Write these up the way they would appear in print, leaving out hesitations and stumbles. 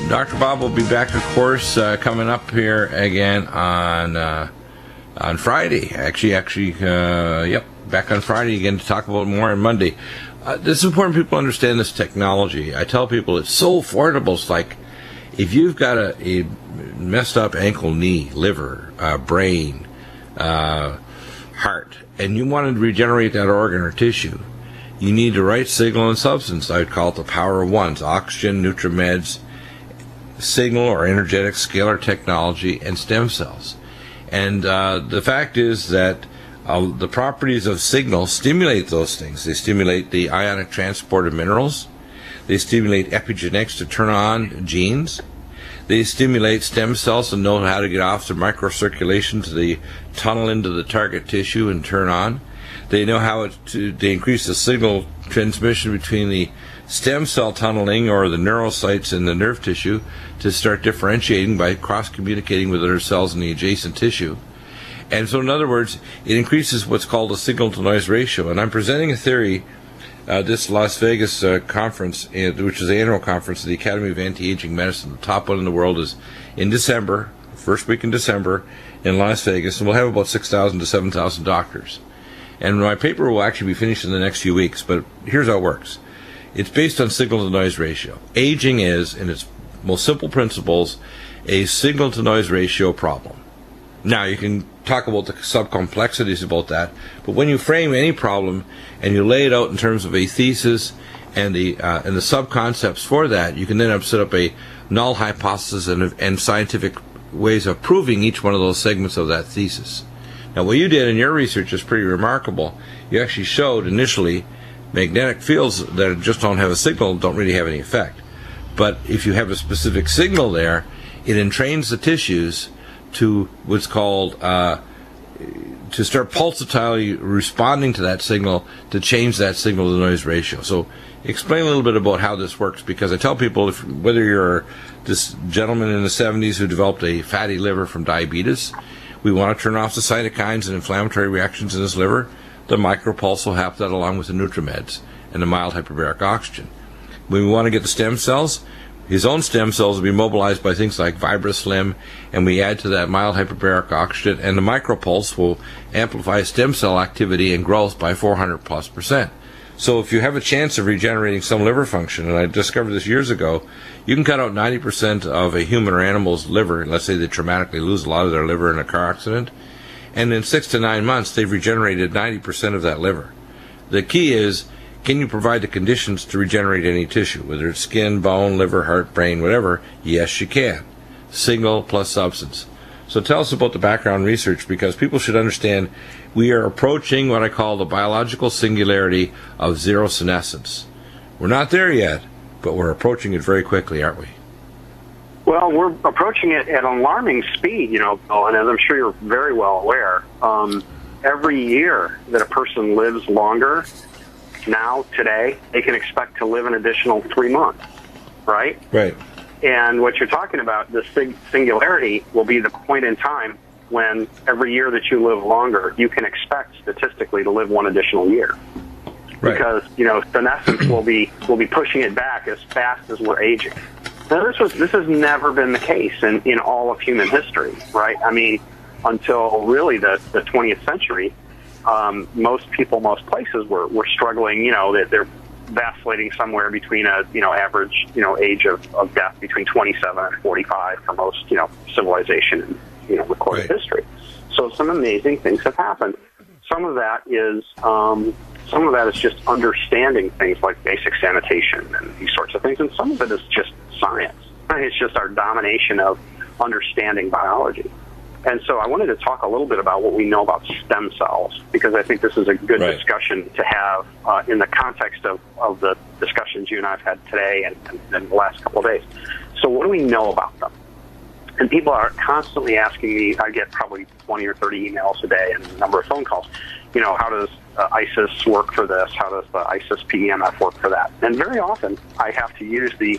Dr. Bob will be back, of course, coming up here again on Friday. Yep, back on Friday again to talk about more on Monday. This is important people understand this technology. I tell people it's so affordable. It's like if you've got a messed up ankle, knee, liver, brain, heart, and you want to regenerate that organ or tissue, you need the right signal and substance. I would call it the power of ones: oxygen, Nutrimeds, signal or energetic scalar technology, and stem cells. And the fact is that the properties of signal stimulate those things. They stimulate the ionic transport of minerals. They stimulate epigenetics to turn on genes. They stimulate stem cells to know how to get off the microcirculation to the tunnel into the target tissue and turn on. They know how to increase the signal transmission between the stem cell tunneling or the neurocytes in the nerve tissue to start differentiating by cross-communicating with other cells in the adjacent tissue. And so, in other words, it increases what's called a signal-to-noise ratio. And I'm presenting a theory, this Las Vegas conference, which is the annual conference of the Academy of Anti-Aging Medicine. The top one in the world is in December, first week in December, in Las Vegas, and we'll have about 6,000 to 7,000 doctors. And my paper will actually be finished in the next few weeks, but here's how it works. It's based on signal-to-noise ratio. Aging is, in its most simple principles, a signal-to-noise ratio problem. Now, you can talk about the subcomplexities about that, but when you frame any problem and you lay it out in terms of a thesis and the sub-concepts for that, you can then set up a null hypothesis and scientific ways of proving each one of those segments of that thesis. Now, what you did in your research is pretty remarkable. You actually showed initially magnetic fields that just don't have a signal don't really have any effect. But if you have a specific signal there, it entrains the tissues to what's called to start pulsatile responding to that signal to change that signal-to-noise ratio. So explain a little bit about how this works, because I tell people, whether you're this gentleman in the 70s who developed a fatty liver from diabetes, we want to turn off the cytokines and inflammatory reactions in his liver. The micropulse will help that along with the Nutrimeds and the mild hyperbaric oxygen. When we want to get the stem cells, his own stem cells will be mobilized by things like VibraSlim, and we add to that mild hyperbaric oxygen, and the micropulse will amplify stem cell activity and growth by 400+%. So if you have a chance of regenerating some liver function, and I discovered this years ago, you can cut out 90% of a human or animal's liver. Let's say they traumatically lose a lot of their liver in a car accident, and in 6 to 9 months they've regenerated 90% of that liver. The key is, can you provide the conditions to regenerate any tissue, whether it's skin, bone, liver, heart, brain, whatever? Yes, you can. Signal plus substance. So tell us about the background research, because people should understand we are approaching what I call the biological singularity of zero senescence. We're not there yet, but we're approaching it very quickly, aren't we? Well, we're approaching it at an alarming speed, Bill, and as I'm sure you're very well aware, every year that a person lives longer, now, today, they can expect to live an additional 3 months, right? Right. And what you're talking about, the singularity, will be the point in time when every year that you live longer, you can expect statistically to live one additional year. Right. Because, senescence will be pushing it back as fast as we're aging. Now, this has never been the case in all of human history, right? I mean, until really the 20th century, most people, most places were struggling. They're vacillating somewhere between a average age of death between 27 and 45 for most civilization and recorded history. So some amazing things have happened. Some of that is just understanding things like basic sanitation and these sorts of things, and some of it is just science. It's just our domination of understanding biology. And so I wanted to talk a little bit about what we know about stem cells, because I think this is a good discussion to have in the context of the discussions you and I have had today and the last couple of days. So what do we know about them? And people are constantly asking me, I get probably 20 or 30 emails a day and a number of phone calls, how does ISIS work for this? How does the ISIS PEMF work for that? And very often I have to use the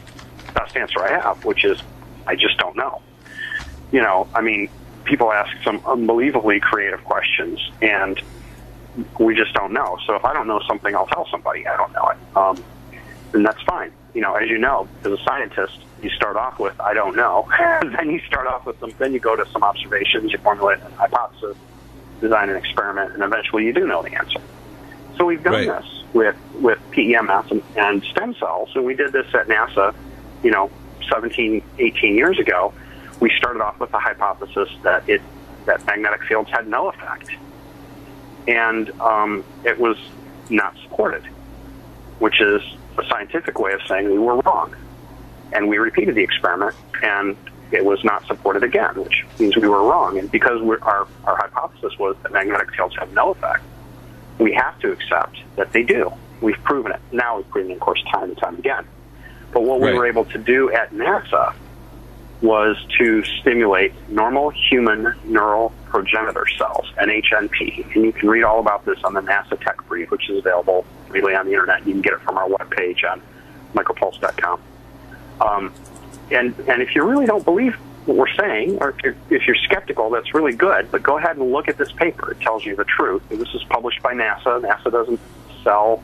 best answer I have, which is I just don't know. People ask some unbelievably creative questions, and we just don't know. So if I don't know something, I'll tell somebody I don't know it. And that's fine. As you know, as a scientist, you start off with, I don't know. Then you start off with then you go to some observations, you formulate a hypothesis, design an experiment, and eventually you do know the answer. So we've done this with PEMF and stem cells, and we did this at NASA, 17, 18 years ago. We started off with the hypothesis that magnetic fields had no effect, and it was not supported, which is a scientific way of saying we were wrong. And we repeated the experiment, and it was not supported again, which means we were wrong. And because our hypothesis was that magnetic fields have no effect, we have to accept that they do. We've proven it. Now we've proven it, of course, time and time again. But what we were able to do at NASA was to stimulate normal human neural progenitor cells, NHNP. And you can read all about this on the NASA Tech Brief, which is available freely on the internet. You can get it from our webpage on micropulse.com. And if you really don't believe what we're saying, or if you're skeptical, that's really good, but go ahead and look at this paper. It tells you the truth. This is published by NASA. NASA doesn't sell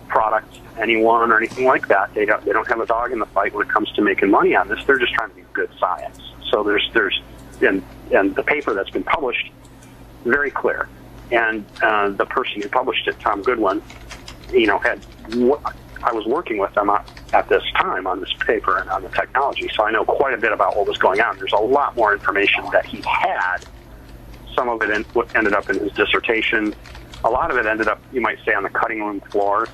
products to anyone or anything like that. They don't have a dog in the fight when it comes to making money on this. They're just trying to do good science. So and the paper that's been published, very clear. And the person who published it, Tom Goodwin, I was working with them at this time on this paper and on the technology, so I know quite a bit about what was going on. There's a lot more information that he had. Some of it ended up in his dissertation. A lot of it ended up, you might say, on the cutting room floor,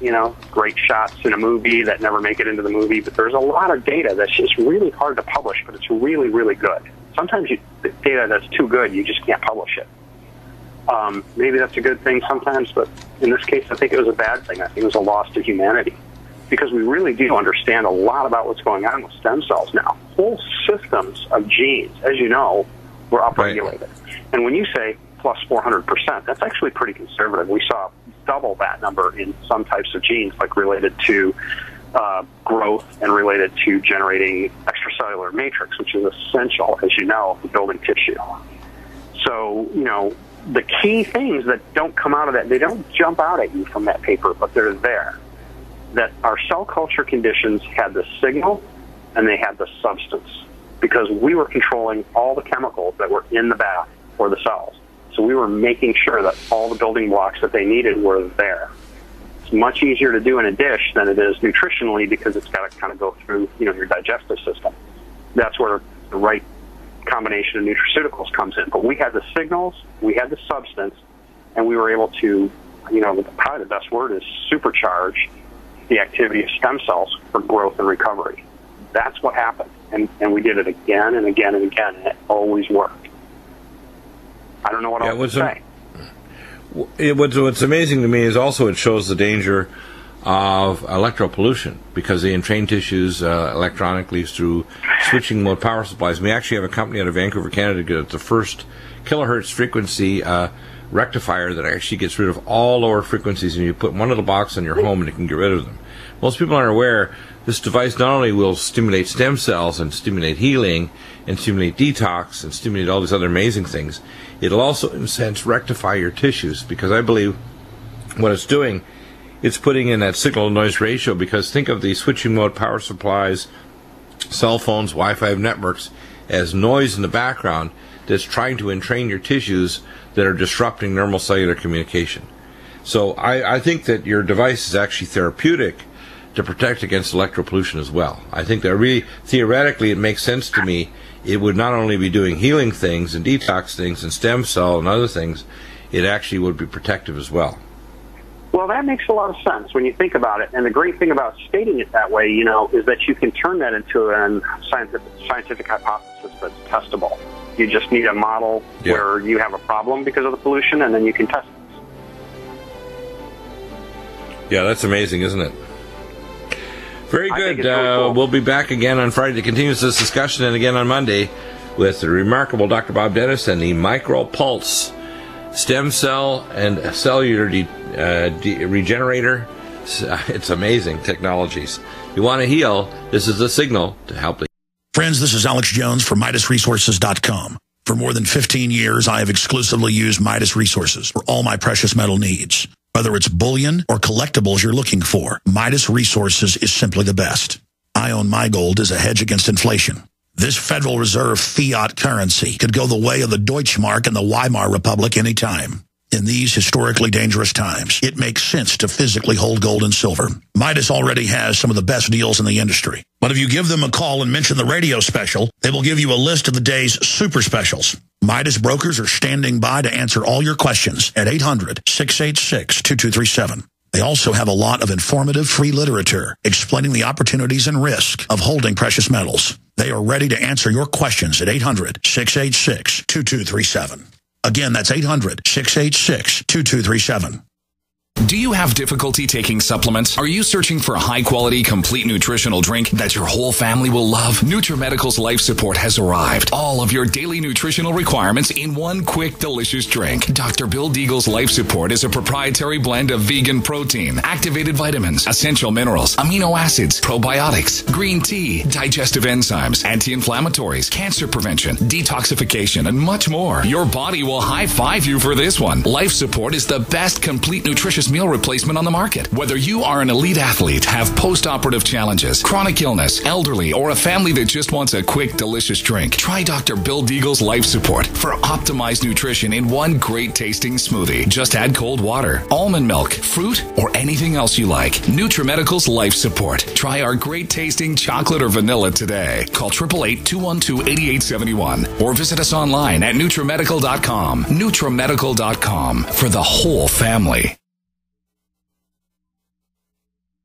great shots in a movie that never make it into the movie. But there's a lot of data that's just really hard to publish, but it's really, really good. Sometimes the data that's too good, you just can't publish it. Maybe that's a good thing sometimes, but in this case, I think it was a bad thing. I think it was a loss to humanity, because we really do understand a lot about what's going on with stem cells now. Whole systems of genes, as you know, were upregulated. Right. And when you say plus 400%, that's actually pretty conservative. We saw double that number in some types of genes, like related to growth and related to generating extracellular matrix, which is essential, as you know, for building tissue. So, the key things that don't come out of that, they don't jump out at you from that paper, but they're there. That our cell culture conditions had the signal and they had the substance, because we were controlling all the chemicals that were in the bath for the cells. So we were making sure that all the building blocks that they needed were there. It's much easier to do in a dish than it is nutritionally, because it's got to kind of go through, your digestive system. That's where the right combination of nutraceuticals comes in. But we had the signals, we had the substance, and we were able to, probably the best word is supercharge the activity of stem cells for growth and recovery. That's what happened. And we did it again and again and again, and it always worked. I don't know what else to say. What's amazing to me is also it shows the danger of electropollution, because they entrain tissues electronically through switching mode power supplies. We actually have a company out of Vancouver, Canada, that the first kilohertz frequency rectifier that actually gets rid of all lower frequencies, and you put one little box in your home and it can get rid of them. Most people aren't aware this device not only will stimulate stem cells and stimulate healing and stimulate detox and stimulate all these other amazing things, it'll also, in a sense, rectify your tissues, because I believe what it's doing, it's putting in that signal-to-noise ratio, because think of the switching mode power supplies, cell phones, Wi-Fi networks as noise in the background that's trying to entrain your tissues that are disrupting normal cellular communication. So I think that your device is actually therapeutic to protect against electropollution as well. I think that really, theoretically, it makes sense to me. It would not only be doing healing things and detox things and stem cell and other things, it actually would be protective as well. Well, that makes a lot of sense when you think about it. And the great thing about stating it that way, is that you can turn that into a scientific hypothesis that's testable. You just need a model where you have a problem because of the pollution, and then you can test it. Yeah, that's amazing, isn't it? Very good. Really cool. We'll be back again on Friday to continue this discussion, and again on Monday with the remarkable Dr. Bob Dennis and the MicroPulse stem cell and cellular regenerator. It's amazing technologies. If you want to heal, this is a signal to help. Friends, this is Alex Jones from MidasResources.com. For more than 15 years, I have exclusively used Midas Resources for all my precious metal needs. Whether it's bullion or collectibles you're looking for, Midas Resources is simply the best. I own my gold as a hedge against inflation. This Federal Reserve fiat currency could go the way of the Deutschmark and the Weimar Republic anytime. In these historically dangerous times, it makes sense to physically hold gold and silver. Midas already has some of the best deals in the industry. But if you give them a call and mention the radio special, they will give you a list of the day's super specials. Midas brokers are standing by to answer all your questions at 800-686-2237. They also have a lot of informative free literature explaining the opportunities and risk of holding precious metals. They are ready to answer your questions at 800-686-2237. Again, that's 800-686-2237. Do you have difficulty taking supplements? Are you searching for a high-quality, complete nutritional drink that your whole family will love? Nutrimedical's Life Support has arrived. All of your daily nutritional requirements in one quick, delicious drink. Dr. Bill Deagle's Life Support is a proprietary blend of vegan protein, activated vitamins, essential minerals, amino acids, probiotics, green tea, digestive enzymes, anti-inflammatories, cancer prevention, detoxification, and much more. Your body will high-five you for this one. Life Support is the best complete nutritious meal replacement on the market. Whether you are an elite athlete, have post-operative challenges, chronic illness, elderly, or a family that just wants a quick, delicious drink, try Dr. Bill Deagle's Life Support for optimized nutrition in one great tasting smoothie. Just add cold water, almond milk, fruit, or anything else you like. Nutrimedical's Life Support. Try our great tasting chocolate or vanilla today. Call 888-212-8871 or visit us online at Nutrimedical.com. Nutrimedical.com for the whole family.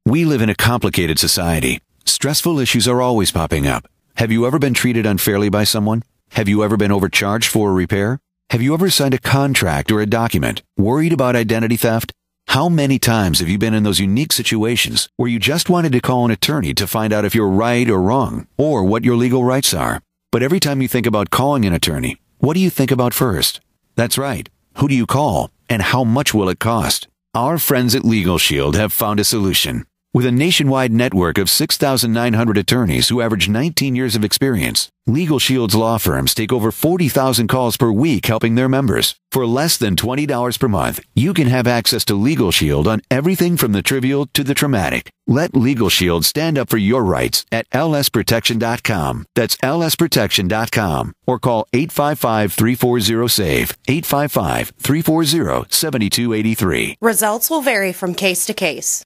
We live in a complicated society. Stressful issues are always popping up. Have you ever been treated unfairly by someone? Have you ever been overcharged for a repair? Have you ever signed a contract or a document worried about identity theft? How many times have you been in those unique situations where you just wanted to call an attorney to find out if you're right or wrong, or what your legal rights are? But every time you think about calling an attorney, what do you think about first? That's right. Who do you call, and how much will it cost? Our friends at Legal Shield have found a solution. With a nationwide network of 6,900 attorneys who average 19 years of experience, Legal Shield's law firms take over 40,000 calls per week helping their members. For less than $20 per month, you can have access to Legal Shield on everything from the trivial to the traumatic. Let Legal Shield stand up for your rights at lsprotection.com. That's lsprotection.com. Or call 855-340-SAVE, 855-340-7283. Results will vary from case to case.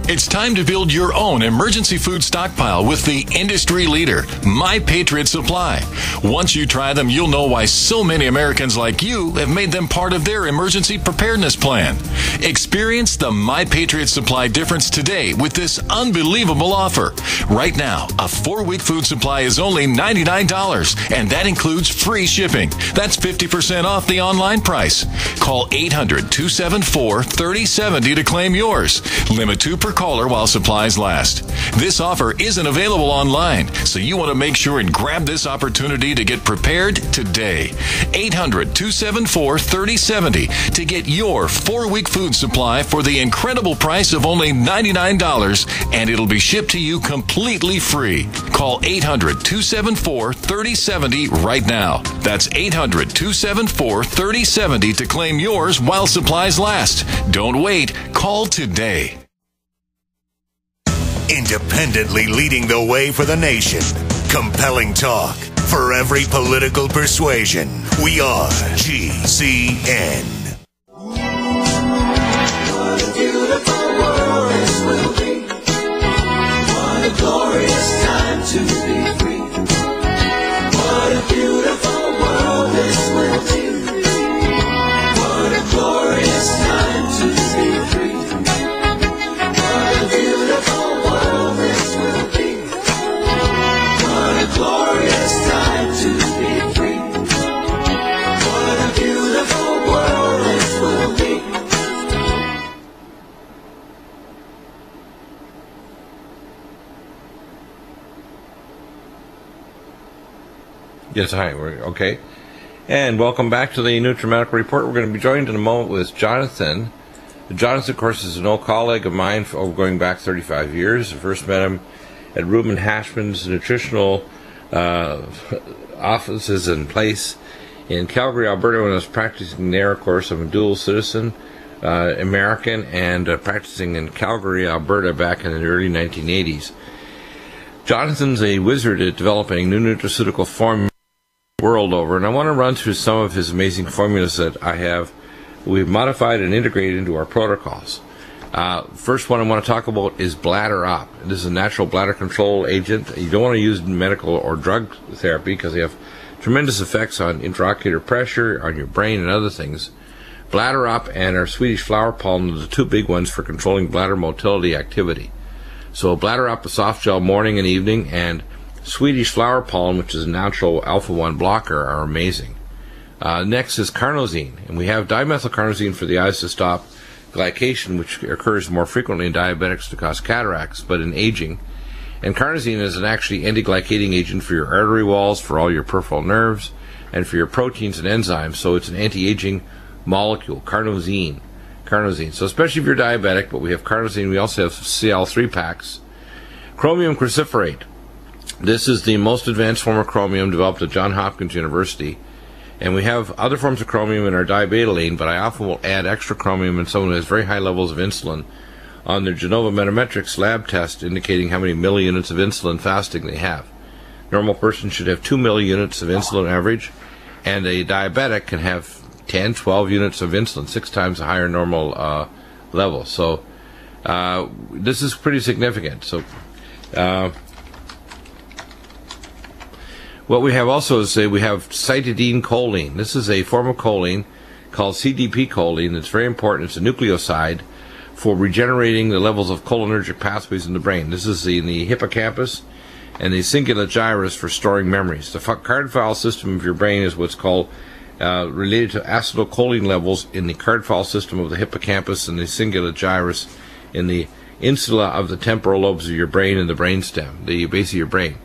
It's time to build your own emergency food stockpile with the industry leader, My Patriot Supply. Once you try them, you'll know why so many Americans like you have made them part of their emergency preparedness plan. Experience the My Patriot Supply difference today with this unbelievable offer. Right now, a 4-week food supply is only $99, and that includes free shipping. That's 50% off the online price. Call 800-274-3070 to claim yours. Limit 2 per caller while supplies last. This offer isn't available online, so you want to make sure and grab this opportunity to get prepared today. 800-274-3070 to get your 4-week food supply for the incredible price of only $99, and it'll be shipped to you completely free. Call 800-274-3070 right now. That's 800-274-3070 to claim yours while supplies last. Don't wait. Call today. Independently leading the way for the nation. Compelling talk for every political persuasion. We are GCN. What a beautiful world this will be. What a glorious time to be free. What a beautiful world this will be. What a glorious time to be free. What a beautiful world this will be. What a glorious time to be free. What a beautiful world this will be. Yes, hi. Okay. And welcome back to the Nutrimedical Report. We're going to be joined in a moment with Jonathan. Jonathan, of course, is an old colleague of mine going back 35 years. I first met him at Reuben Hashman's nutritional offices and place in Calgary, Alberta, when I was practicing there. Of course, I'm a dual citizen, American, and practicing in Calgary, Alberta back in the early 1980s. Jonathan's a wizard at developing new nutraceutical formulas world over, and I want to run through some of his amazing formulas that we've modified and integrated into our protocols. First one I want to talk about is Bladder Up. This is a natural bladder control agent. You don't want to use medical or drug therapy because they have tremendous effects on intraocular pressure, on your brain, and other things. Bladder Up and our Swedish flower pollen are the two big ones for controlling bladder motility activity. So Bladder Up, a soft gel morning and evening, and Swedish flower pollen, which is a natural alpha-1 blocker, are amazing. Next is carnosine, and we have dimethylcarnosine for the eyes to stop glycation, which occurs more frequently in diabetics to cause cataracts, but in aging. And carnosine is an actually anti-glycating agent for your artery walls, for all your peripheral nerves, and for your proteins and enzymes. So it's an anti-aging molecule, carnosine. So especially if you're diabetic, but we have carnosine. We also have Cl3 packs. Chromium cruciferate. This is the most advanced form of chromium developed at Johns Hopkins University. And we have other forms of chromium in our dibetaline, but I often will add extra chromium in someone who has very high levels of insulin on their Genova Metametrics lab test, indicating how many milliunits of insulin fasting they have. Normal person should have 2 milliunits of insulin average, and a diabetic can have 10, 12 units of insulin, 6 times a higher normal level. So this is pretty significant. So what we have also is we have cytidine choline. This is a form of choline called CDP choline. It's very important. It's a nucleoside for regenerating the levels of cholinergic pathways in the brain. This is in the hippocampus and the cingulate gyrus for storing memories. The card file system of your brain is what's called related to acetylcholine levels in the card file system of the hippocampus and the cingulate gyrus in the insula of the temporal lobes of your brain and the brainstem, the base of your brain.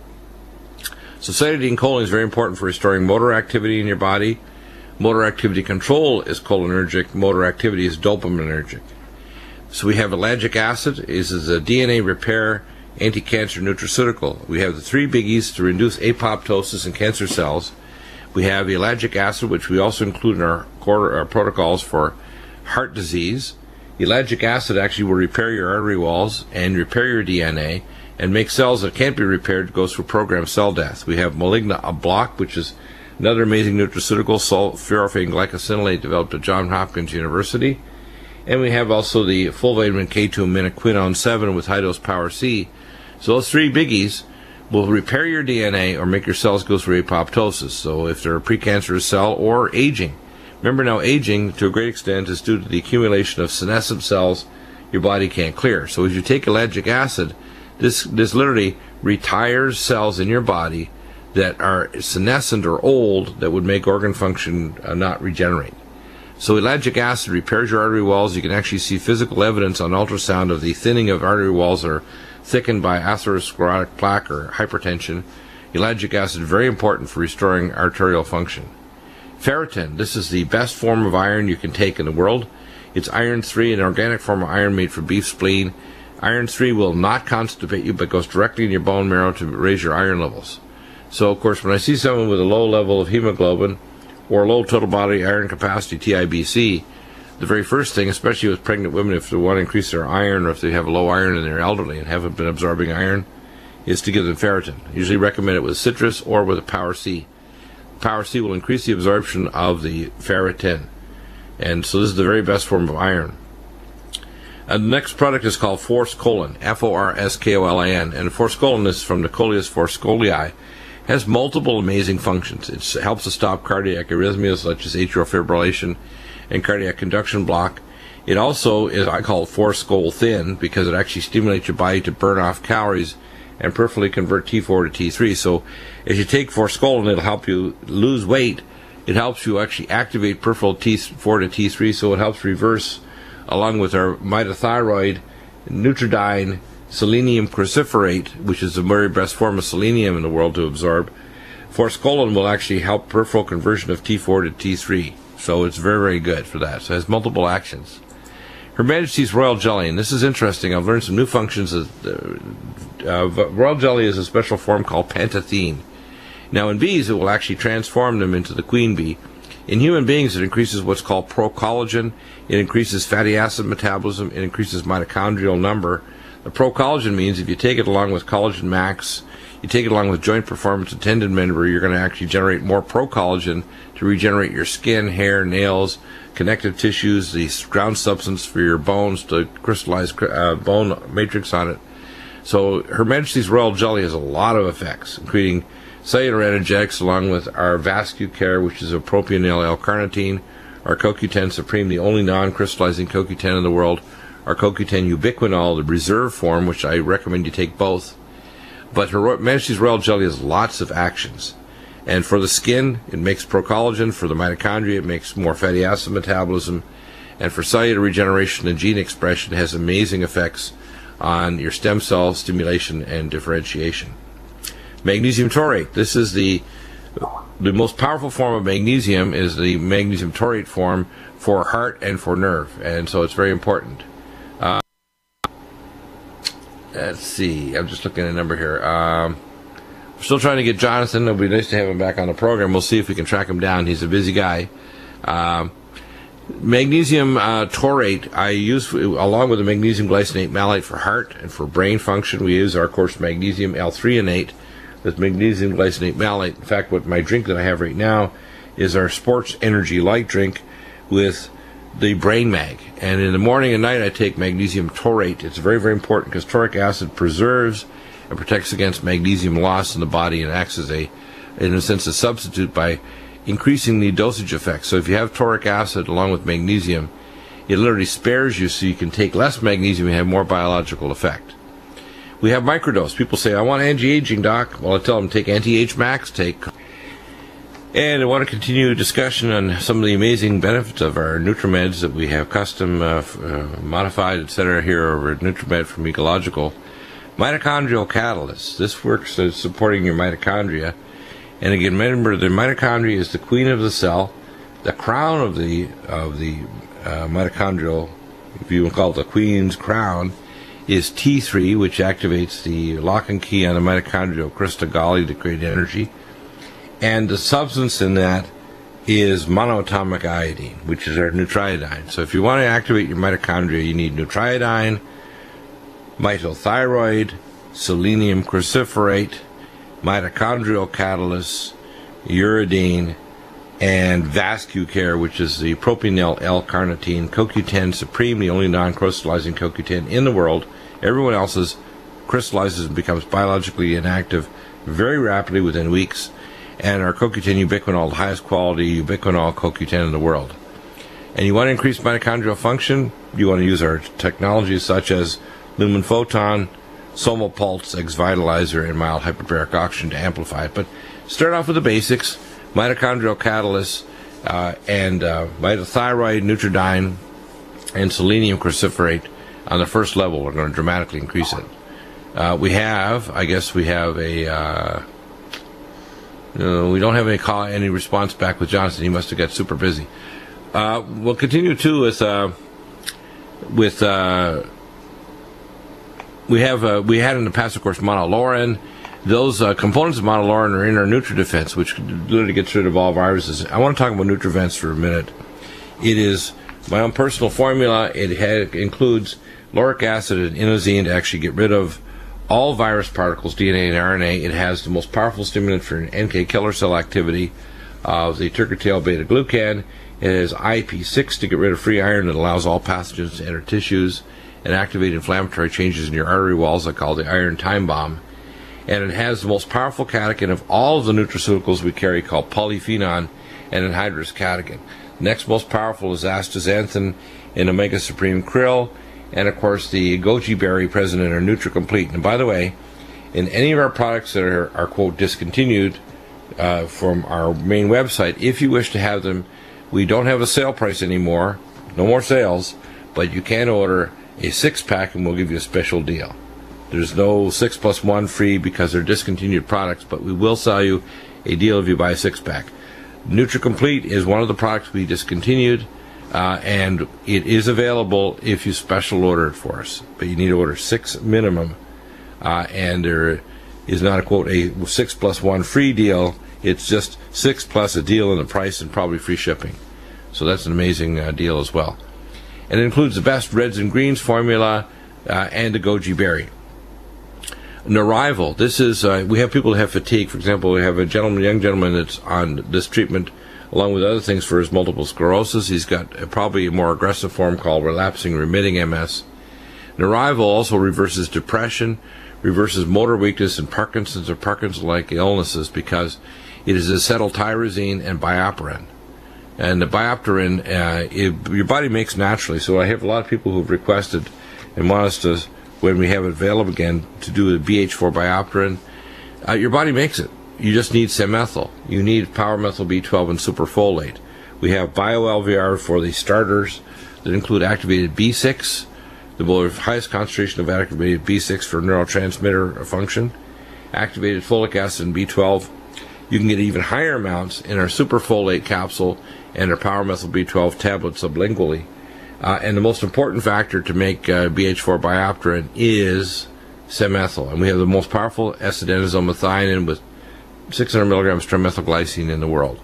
So cytidine choline is very important for restoring motor activity in your body. Motor activity control is cholinergic. Motor activity is dopaminergic. So we have ellagic acid. This is a DNA repair anti-cancer nutraceutical. We have the three biggies to reduce apoptosis in cancer cells. We have ellagic acid, which we also include in our protocols for heart disease. Ellagic acid actually will repair your artery walls and repair your DNA and make cells that can't be repaired go through programmed cell death. We have Maligna block, which is another amazing nutraceutical, sulforaphane glycosinolate developed at Johns Hopkins University. And we have also the full vitamin K2 minoquinone 7 with high-dose power C. So those three biggies will repair your DNA or make your cells go through apoptosis. So if they're a precancerous cell or aging. Remember now, aging to a great extent is due to the accumulation of senescent cells your body can't clear. So as you take ellagic acid, this literally retires cells in your body that are senescent or old that would make organ function not regenerate. So ellagic acid repairs your artery walls. You can actually see physical evidence on ultrasound of the thinning of artery walls that are thickened by atherosclerotic plaque or hypertension. Ellagic acid is very important for restoring arterial function. Ferritin, this is the best form of iron you can take in the world. It's iron 3, an organic form of iron made from beef spleen. Iron 3 will not constipate you, but goes directly in your bone marrow to raise your iron levels. So, of course, when I see someone with a low level of hemoglobin or low total body iron capacity, TIBC, the very first thing, especially with pregnant women, if they want to increase their iron or if they have low iron and they're elderly and haven't been absorbing iron, is to give them ferritin. I usually recommend it with citrus or with a Power C. Power C will increase the absorption of the ferritin. And so this is the very best form of iron. The next product is called Forskolin, Forskolin. And Forskolin is from the Coleus forskolii. Has multiple amazing functions. It helps to stop cardiac arrhythmias such as atrial fibrillation and cardiac conduction block. It also is, I call it Forskol thin, because it actually stimulates your body to burn off calories and peripherally convert T4 to T3. So as you take Forskolin, it'll help you lose weight. It helps you actually activate peripheral T4 to T3, so it helps reverse, along with our mitothyroid, Nutridyne, selenium cruciferate, which is the very best form of selenium in the world to absorb. Forskolin will actually help peripheral conversion of T4 to T3. So it's very, very good for that. So it has multiple actions. Her Majesty's Royal Jelly, and this is interesting. I've learned some new functions. Royal Jelly is a special form called pentathene. Now in bees, it will actually transform them into the queen bee. In human beings, it increases what's called procollagen. It increases fatty acid metabolism. It increases mitochondrial number. The procollagen means if you take it along with collagen max You take it along with joint performance and tendon member, you're going to actually generate more pro-collagen to regenerate your skin, hair, nails, connective tissues, the ground substance for your bones to crystallize bone matrix on it. So Her Majesty's Royal Jelly has a lot of effects, including cellular energetics along with our VascuCare, which is a propionyl L-carnitine, our CoQ10 Supreme, the only non-crystallizing CoQ10 in the world, our CoQ10 Ubiquinol, the reserve form, which I recommend you take both. But Her Majesty's Royal Jelly has lots of actions. And for the skin, it makes procollagen. For the mitochondria, it makes more fatty acid metabolism. And for cellular regeneration and gene expression, it has amazing effects on your stem cell stimulation and differentiation. Magnesium taurate. This is the most powerful form of magnesium, is the magnesium taurate form for heart and for nerve. And so it's very important. Let's see. I'm just looking at a number here. We're still trying to get Jonathan. It'll be nice to have him back on the program. We'll see if we can track him down. He's a busy guy. Magnesium taurate I use along with the magnesium glycinate malate for heart and for brain function. We use our, of course, magnesium L-threonate with magnesium glycinate malate. In fact, what my drink that I have right now is our Sports Energy Light drink with the Brain Mag. And in the morning and night, I take magnesium taurate. It's very, very important because tauric acid preserves and protects against magnesium loss in the body and acts as in a sense, a substitute by increasing the dosage effect. So if you have tauric acid along with magnesium, it literally spares you so you can take less magnesium and have more biological effect. We have microdose. People say, I want anti-aging, doc. Well, I tell them, take anti-age max, and I want to continue a discussion on some of the amazing benefits of our Nutrimeds that we have custom modified, etc. here over at Nutrimed from Ecological. Mitochondrial catalyst. This works as supporting your mitochondria. And again, remember, the mitochondria is the queen of the cell. The crown of the mitochondrial, if you will call it the queen's crown, is T3, which activates the lock and key on the mitochondrial crystal galli to create energy. And the substance in that is monoatomic iodine, which is our nutriodine. So if you want to activate your mitochondria, you need nutriodine, methylthyroid, selenium cruciferate, mitochondrial catalyst, uridine, and VascuCare, which is the propionyl L-carnitine, CoQ10 Supreme, the only non-crystallizing CoQ10 in the world. Everyone else's crystallizes and becomes biologically inactive very rapidly within weeks. And our CoQ10 Ubiquinol, the highest quality Ubiquinol CoQ10 in the world. And you want to increase mitochondrial function, you want to use our technologies such as Lumen Photon, Somal Pulse, X Vitalizer, and mild hyperbaric oxygen to amplify it. But start off with the basics: mitochondrial catalyst, and methylthyroid, Nutriodine, and selenium cruciferate on the first level. We're going to dramatically increase it. We have a. We don't have any response back with Johnson. He must have got super busy. We'll continue too we had in the past, of course, monolaurin. Those components of monolaurin are in our NutriDefense, which literally gets rid of all viruses. I want to talk about NutriVents for a minute. It is my own personal formula. It includes lauric acid and inosine to actually get rid of all virus particles, DNA and RNA. It has the most powerful stimulant for NK killer cell activity of the turketal beta-glucan. It has IP6 to get rid of free iron that allows all pathogens to enter tissues and activate inflammatory changes in your artery walls. I call the iron time bomb. And it has the most powerful catechin of all of the nutraceuticals we carry, called polyphenol and anhydrous catechin. Next most powerful is astaxanthin and omega supreme krill, and of course the goji berry present in our NutriComplete. And by the way, in any of our products that are quote discontinued from our main website, if you wish to have them, we don't have a sale price anymore, no more sales, but you can order a 6-pack and we'll give you a special deal. There's no 6+1 free because they're discontinued products, but we will sell you a deal if you buy a 6-pack. NutriComplete is one of the products we discontinued, and it is available if you special order it for us. But you need to order 6 minimum, and there is not a quote a 6+1 free deal. It's just 6 plus a deal in the price and probably free shipping. So that's an amazing deal as well. And it includes the best reds and greens formula and the goji berry. Narival. This is, we have people who have fatigue. For example, we have a young gentleman that's on this treatment along with other things for his multiple sclerosis. He's got probably a more aggressive form called relapsing remitting MS. Narival also reverses depression, reverses motor weakness and Parkinson's or Parkinson-like illnesses because it is acetyltyrosine and bioperin. And the bioperin, your body makes naturally. So I have a lot of people who have requested and want us to, when we have it available again, to do a BH4 bioperin. Your body makes it. You just need semethyl. You need power methyl B12 and superfolate. We have bio-LVR for the starters that include activated B6, the highest concentration of activated B6 for neurotransmitter function, activated folic acid and B12. You can get even higher amounts in our superfolate capsule and our power methyl B12 tablet sublingually. And the most important factor to make BH4 bioperin is semethyl. And we have the most powerful S-adenosine methionine with 600 milligrams trimethylglycine in the world.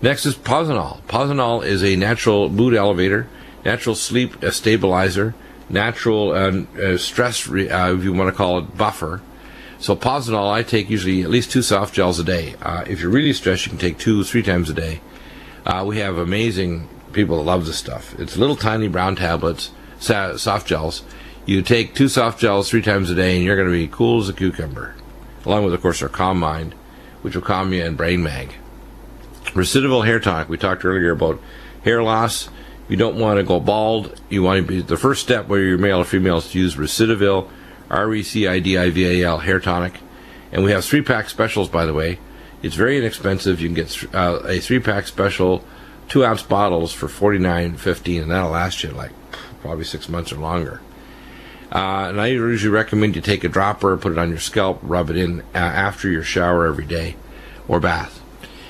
Next is Posinol. Posinol is a natural mood elevator, natural sleep stabilizer, natural stress, if you want to call it, buffer. So Posinol, I take usually at least 2 soft gels a day. If you're really stressed, you can take 2-3 times a day. We have amazing people that love this stuff. It's little tiny brown tablets, soft gels. You take 2 soft gels 3 times a day, and you're going to be cool as a cucumber. Along with, of course, our Calm Mind, which will calm you, and Brain Mag. Recidival hair tonic. We talked earlier about hair loss. You don't want to go bald. You want to be the first step, whether you're male or female, is to use Recidivil, RECIDIVAL hair tonic. And we have 3-pack specials, by the way. It's very inexpensive. You can get a 3-pack special, 2-ounce bottles for $49.15, and that'll last you like probably 6 months or longer. And I usually recommend you take a dropper, put it on your scalp, rub it in after your shower every day or bath.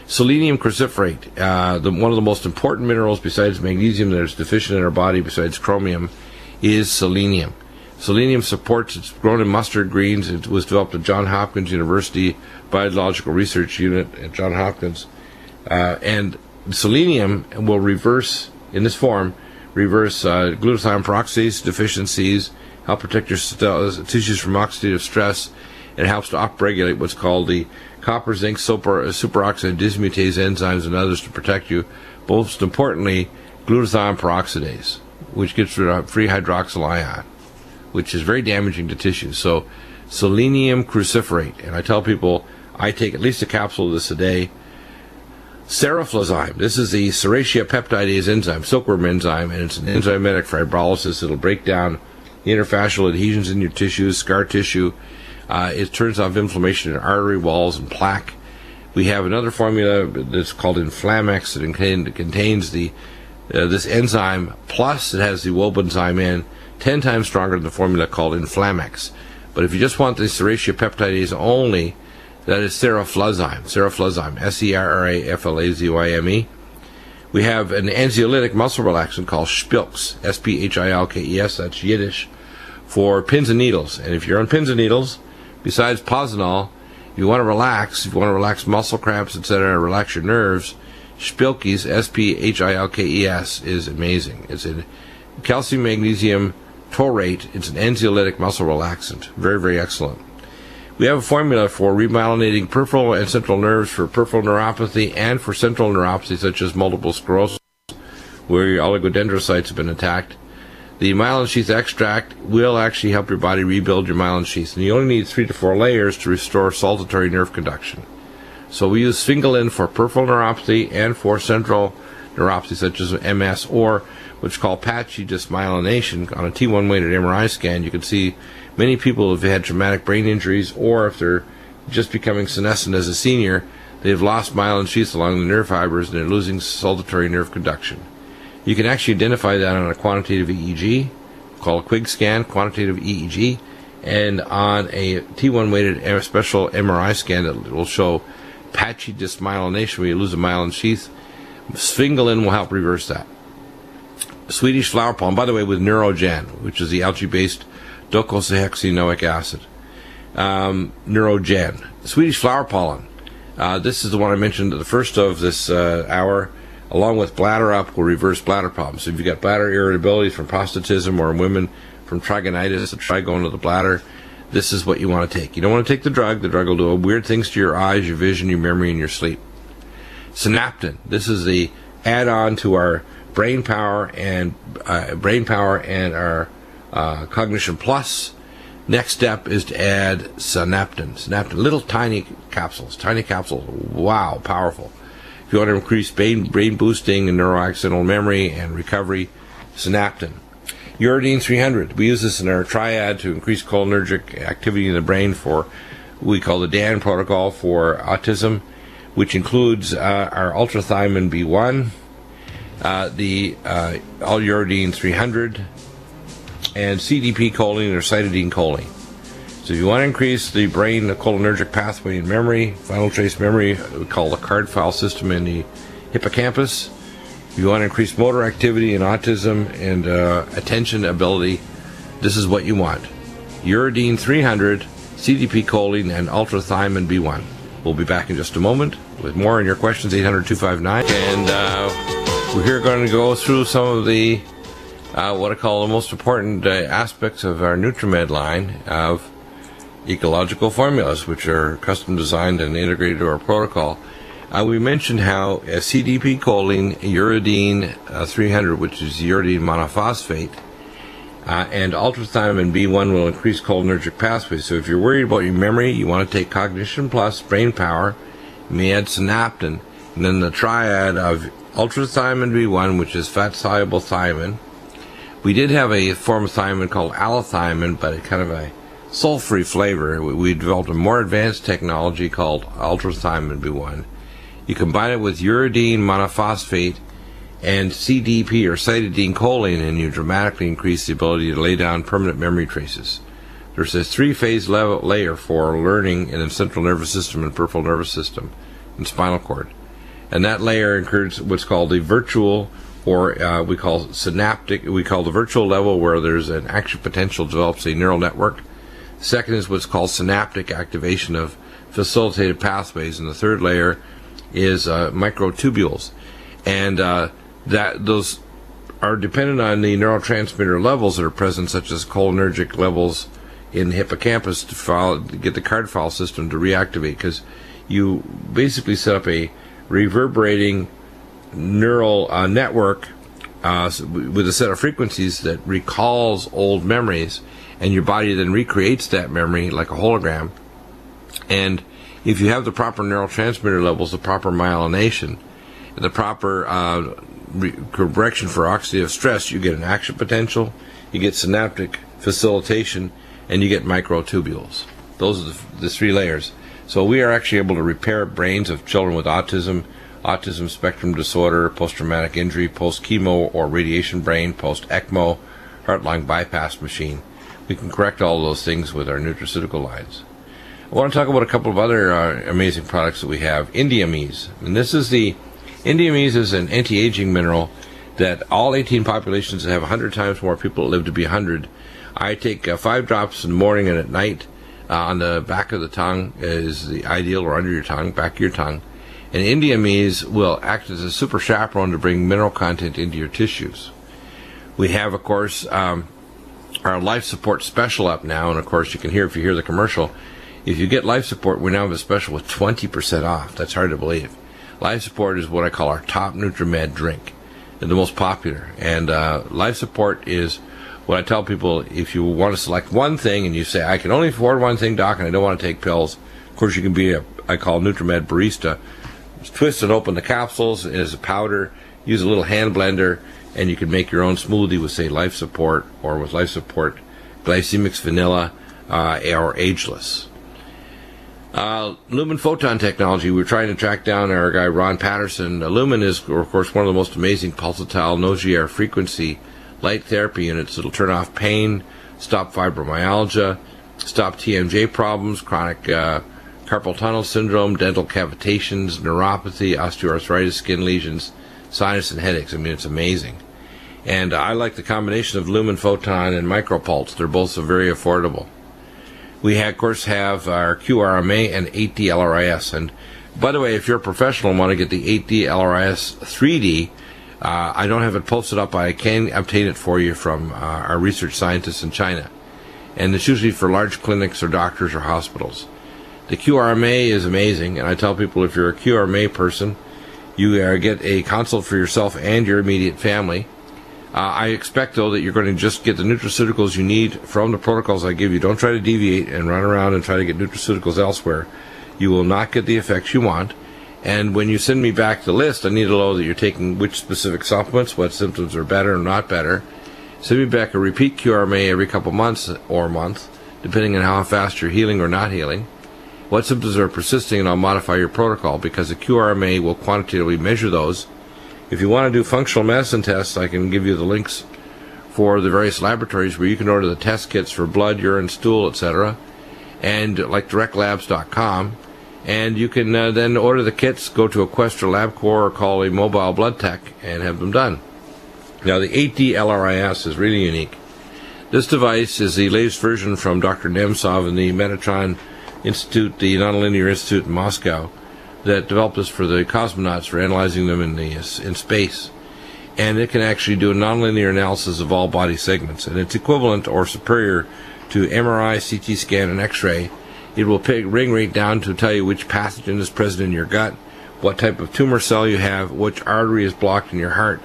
Selenium cruciferate, one of the most important minerals besides magnesium that is deficient in our body besides chromium, is selenium. Selenium supports, it's grown in mustard greens. It was developed at Johns Hopkins University Biological Research Unit at Johns Hopkins. And selenium will reverse, in this form, glutathione peroxidase deficiencies, help protect your tissues from oxidative stress. It helps to upregulate what's called the copper, zinc, superoxide dismutase enzymes and others to protect you. Most importantly, glutathione peroxidase, which gets rid of free hydroxyl ion, which is very damaging to tissues. So, selenium cruciferate, and I tell people I take at least a capsule of this a day. Seroflozyme, this is the Serratia peptidase enzyme, silkworm enzyme, and it's an enzymatic fibrolysis. It'll break down the interfascial adhesions in your tissues, scar tissue. It turns off inflammation in artery walls and plaque. We have another formula that's called Inflamex that contains this enzyme, plus it has the wobenzyme in, 10 times stronger than the formula called Inflamex. But if you just want the Serratia peptidase only, that is seroflozyme, S-E-R-R-A-F-L-A-Z-Y-M-E. We have an anxiolytic muscle relaxant called Spilks, S-P-H-I-L-K-E-S, that's Yiddish, for pins and needles. And if you're on pins and needles, besides Posinol, if you want to relax muscle cramps, etc., relax your nerves, Spilkies, S-P-H-I-L-K-E-S, is amazing. It's a calcium magnesium taurate. It's an anxiolytic muscle relaxant. Very, very excellent. We have a formula for remyelinating peripheral and central nerves for peripheral neuropathy and for central neuropathy, such as multiple sclerosis, where your oligodendrocytes have been attacked. The myelin sheath extract will actually help your body rebuild your myelin sheath, and you only need 3 to 4 layers to restore saltatory nerve conduction. So we use Sphingolin for peripheral neuropathy and for central neuropathy, such as MS, or what's called patchy dysmyelination. On a T1 weighted MRI scan, you can see many people have had traumatic brain injuries, or if they're just becoming senescent as a senior, they've lost myelin sheaths along the nerve fibers and they're losing saltatory nerve conduction. You can actually identify that on a quantitative EEG, called a Quig scan, quantitative EEG, and on a T1 weighted special MRI scan that will show patchy dysmyelination, where you lose a myelin sheath. Sphingolin will help reverse that. Swedish flower pollen, by the way, with Neurogen, which is the algae-based docosahexaenoic acid. Neurogen. Swedish flower pollen. This is the one I mentioned at the first of this hour. Along with Bladder Up, will reverse bladder problems. So if you've got bladder irritability from prostatism, or in women from trigonitis, the trigon of the bladder, this is what you want to take. You don't want to take the drug. The drug will do weird things to your eyes, your vision, your memory, and your sleep. Synaptin. This is the add-on to our brain power and our Cognition Plus. Next step is to add synaptin. Synaptin, little tiny capsules. Wow, powerful. If you want to increase brain boosting and neuroaccidental memory and recovery, synaptin. Uridine 300. We use this in our triad to increase cholinergic activity in the brain for what we call the DAN protocol for autism, which includes our ultrathymine B1, the all-uridine 300, and CDP choline or cytidine choline. So if you want to increase the brain, the cholinergic pathway in memory, final trace memory, we call the card file system in the hippocampus. If you want to increase motor activity in autism and attention ability, this is what you want. Uridine 300, CDP choline, and ultrathymine B1. We'll be back in just a moment with more on your questions, 800-259. And we're here going to go through some of the what I call the most important aspects of our Nutrimed line of ecological formulas, which are custom designed and integrated to our protocol. We mentioned how CDP choline, uridine 300, which is uridine monophosphate, and ultrathymine B1 will increase cholinergic pathways. So if you're worried about your memory, you want to take Cognition Plus, brain power, you may add synaptin, and then the triad of ultrathymine B1, which is fat-soluble thiamine. We did have a form of thiamine called allothyamine, but it kind of a sulfury flavor. We developed a more advanced technology called ultrathymine B1. You combine it with uridine monophosphate and CDP or cytidine choline, and you dramatically increase the ability to lay down permanent memory traces. There's a three-phase layer for learning in the central nervous system and peripheral nervous system and spinal cord. And that layer includes what's called the virtual, or we call synaptic, we call the virtual level, where there's an action potential develops a neural network. Second is what's called synaptic activation of facilitated pathways, and the third layer is microtubules, and that those are dependent on the neurotransmitter levels that are present, such as cholinergic levels in the hippocampus, to get the card file system to reactivate, because you basically set up a reverberating neural network with a set of frequencies that recalls old memories, and your body then recreates that memory like a hologram. And if you have the proper neurotransmitter levels, the proper myelination, the proper correction for oxidative stress, you get an action potential, you get synaptic facilitation, and you get microtubules. Those are the three layers. So we are actually able to repair brains of children with autism, autism spectrum disorder, post-traumatic injury, post-chemo or radiation brain, post-ECMO, heart-lung bypass machine. We can correct all those things with our nutraceutical lines. I want to talk about a couple of other amazing products that we have. Indiamese. And this is Indiamese is an anti-aging mineral that all 18 populations that have 100 times more people that live to be 100. I take 5 drops in the morning and at night on the back of the tongue is the ideal, or under your tongue, back of your tongue. And Indiamese will act as a super chaperone to bring mineral content into your tissues. We have, of course, our life support special up now, and of course you can hear, if you hear the commercial, if you get life support, we now have a special with 20% off. That's hard to believe. Life support is what I call our top Nutrimed drink, and the most popular. And life support is what I tell people, if you want to select one thing and you say, I can only afford one thing, doc, and I don't want to take pills, of course you can be I call Nutrimed barista. Twist and open the capsules as a powder, use a little hand blender, and you can make your own smoothie with, say, life support, or with life support glycemic vanilla, or ageless. Lumen photon technology. We're trying to track down our guy Ron Patterson. Lumen is, of course, one of the most amazing pulsatile Nogier frequency light therapy units. It'll turn off pain, stop fibromyalgia, stop TMJ problems, chronic carpal tunnel syndrome, dental cavitations, neuropathy, osteoarthritis, skin lesions, sinus and headaches. I mean, it's amazing. And I like the combination of Lumen photon and micropulse. They're both so very affordable. We, of course, have our QRMA and 8D LRIS. And by the way, if you're a professional and want to get the 8D LRIS 3D, I don't have it posted up, but I can obtain it for you from our research scientists in China. and it's usually for large clinics or doctors or hospitals. The QRMA is amazing, and I tell people if you're a QRMA person, you get a consult for yourself and your immediate family. I expect, though, that you're going to just get the nutraceuticals you need from the protocols I give you. Don't try to deviate and run around and try to get nutraceuticals elsewhere. You will not get the effects you want. And when you send me back the list, I need to know that you're taking which specific supplements, what symptoms are better or not better. Send me back a repeat QRMA every couple months or a month, depending on how fast you're healing or not healing. What symptoms are persisting, and I'll modify your protocol, because the QRMA will quantitatively measure those. If you want to do functional medicine tests, I can give you the links for the various laboratories where you can order the test kits for blood, urine, stool, etc., and like directlabs.com. And you can then order the kits, go to a Quest or LabCorp or call a mobile blood tech and have them done. Now, the 8D LRIS is really unique. This device is the latest version from Dr. Nemtsov and the Metatron Institute, the Nonlinear Institute in Moscow, that developed this for the cosmonauts for analyzing them in space. And it can actually do a nonlinear analysis of all body segments, and it's equivalent or superior to MRI, CT scan, and X-ray. It will ring right down to tell you which pathogen is present in your gut, what type of tumor cell you have, which artery is blocked in your heart.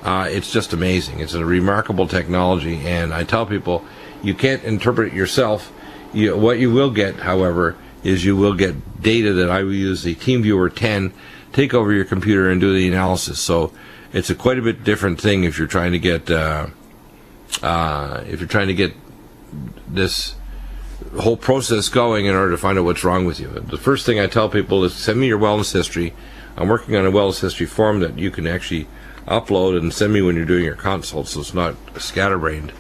It's just amazing. It's a remarkable technology, and I tell people you can't interpret it yourself. What you will get, however, is you will get data that I will use the TeamViewer 10, take over your computer and do the analysis. So it's a quite a bit different thing if you're trying to get this whole process going in order to find out what's wrong with you. The first thing I tell people is send me your wellness history. I'm working on a wellness history form that you can actually upload and send me when you're doing your consult, so it's not scatterbrained.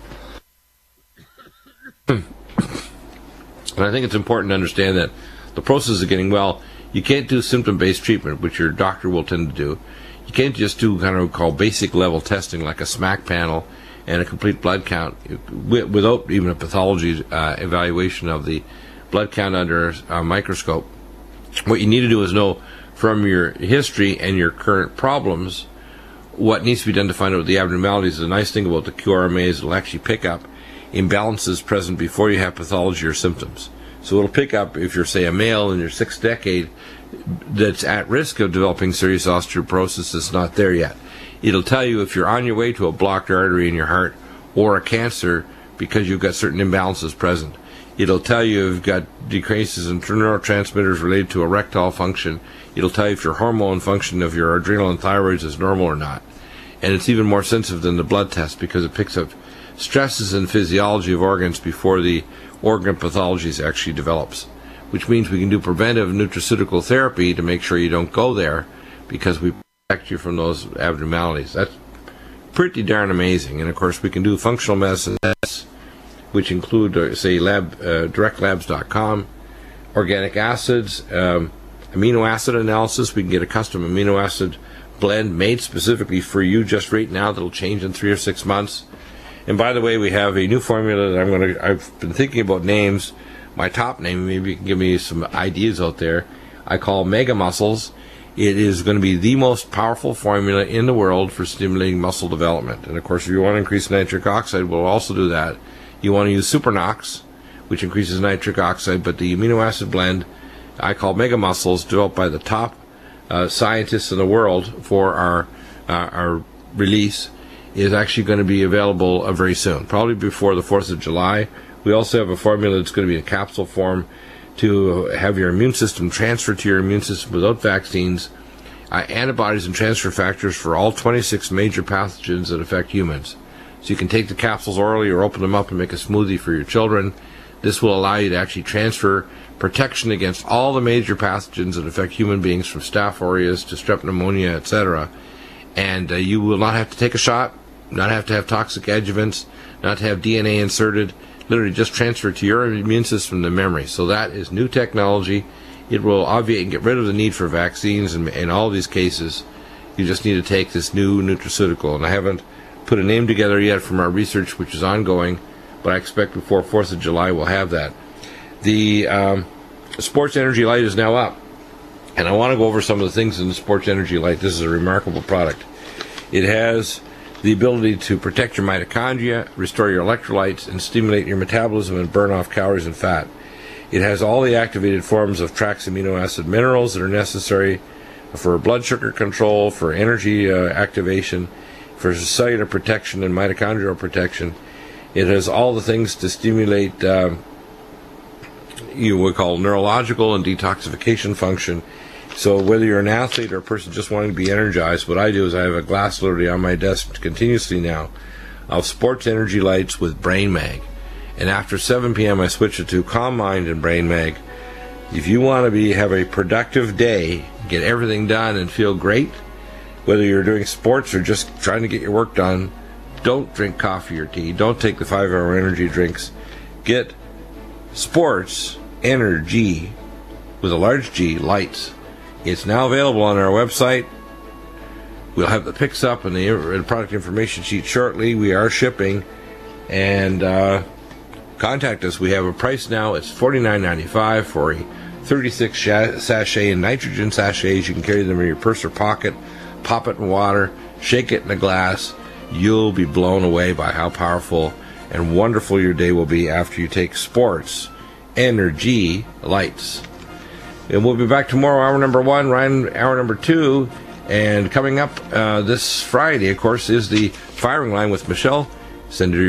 And I think it's important to understand that the process of getting well, you can't do symptom-based treatment, which your doctor will tend to do. You can't just do kind of called basic level testing like a SMAC panel and a complete blood count without even a pathology evaluation of the blood count under a microscope. What you need to do is know from your history and your current problems what needs to be done to find out the abnormalities. The nice thing about the QRMA is it'll actually pick up imbalances present before you have pathology or symptoms. So it'll pick up if you're, say, a male in your 6th decade that's at risk of developing serious osteoporosis that's not there yet. It'll tell you if you're on your way to a blocked artery in your heart or a cancer because you've got certain imbalances present. It'll tell you if you've got decreases in neurotransmitters related to erectile function. It'll tell you if your hormone function of your adrenal and thyroids is normal or not. And it's even more sensitive than the blood test because it picks up stresses and physiology of organs before the organ pathologies actually develops, which means we can do preventive nutraceutical therapy to make sure you don't go there because we protect you from those abnormalities. That's pretty darn amazing. And of course we can do functional medicine tests, which include, say, directlabs.com, organic acids, amino acid analysis. We can get a custom amino acid blend made specifically for you just right now that'll change in 3 or 6 months. And by the way, we have a new formula that I've been thinking about names. My top name, maybe you can give me some ideas out there, I call Mega Muscles. It is going to be the most powerful formula in the world for stimulating muscle development. And of course, if you want to increase nitric oxide, we'll also do that. You want to use Supernox, which increases nitric oxide, but the amino acid blend I call Mega Muscles, developed by the top scientists in the world for our release, is actually going to be available very soon, probably before the 4th of July. We also have a formula that's going to be in capsule form to have your immune system transfer to your immune system without vaccines, antibodies and transfer factors for all 26 major pathogens that affect humans. So you can take the capsules orally or open them up and make a smoothie for your children. This will allow you to actually transfer protection against all the major pathogens that affect human beings, from Staph aureus to strep pneumonia, etc. And you will not have to take a shot, not have to have toxic adjuvants, not to have DNA inserted, literally just transfer to your immune system the memory. So that is new technology. It will obviate and get rid of the need for vaccines, and in all these cases, you just need to take this new nutraceutical. And I haven't put a name together yet from our research, which is ongoing, but I expect before 4th of July we'll have that. The Sports Energy Light is now up, and I want to go over some of the things in the Sports Energy Light. This is a remarkable product. It has the ability to protect your mitochondria, restore your electrolytes, and stimulate your metabolism and burn off calories and fat. It has all the activated forms of trace amino acid minerals that are necessary for blood sugar control, for energy activation, for cellular protection and mitochondrial protection. It has all the things to stimulate you would call neurological and detoxification function. So whether you're an athlete or a person just wanting to be energized, what I do is I have a glass literally on my desk continuously now of sports energy lights with Brain Mag. And after 7 p.m. I switch it to Calm Mind and Brain Mag. If you want to have a productive day, get everything done and feel great, whether you're doing sports or just trying to get your work done, don't drink coffee or tea. Don't take the 5-hour energy drinks. Get Sports Energy with a large G lights. It's now available on our website. We'll have the pics up and the product information sheet shortly. We are shipping, and contact us. We have a price now. It's $49.95 for a 36 sachet in nitrogen sachets. You can carry them in your purse or pocket. Pop it in water. Shake it in a glass. You'll be blown away by how powerful and wonderful your day will be after you take Sports Energy Lights. And we'll be back tomorrow, hour number 1, Ryan, hour number 2. And coming up this Friday, of course, is the firing line with Michelle. Send her